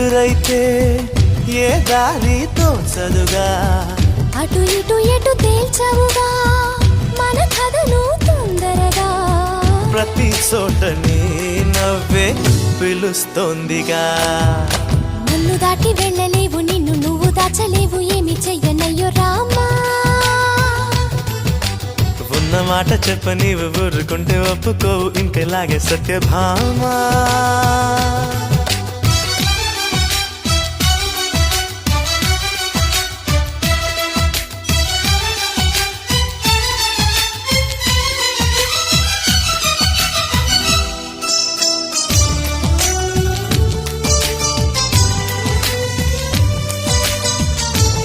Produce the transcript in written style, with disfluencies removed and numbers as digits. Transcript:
ఎదురైతే ఏ దారి తోచదుగా, అటు ఇటు ఎటు తేల్చవుగా మన కథను తొందరగా. ప్రతి చోట నీ నవ్వే పిలుస్తోందిగా. నన్ను దాటి వెళ్ళలేవు, నిన్ను నువ్వు దాచలేవు, ఏమి చెయ్యనయ్యో రామా. ఉన్న మాట చెప్ప నీవు ఊరుకుంటే ఒప్పుకోవు, ఇంకెలాగే సత్యభామా.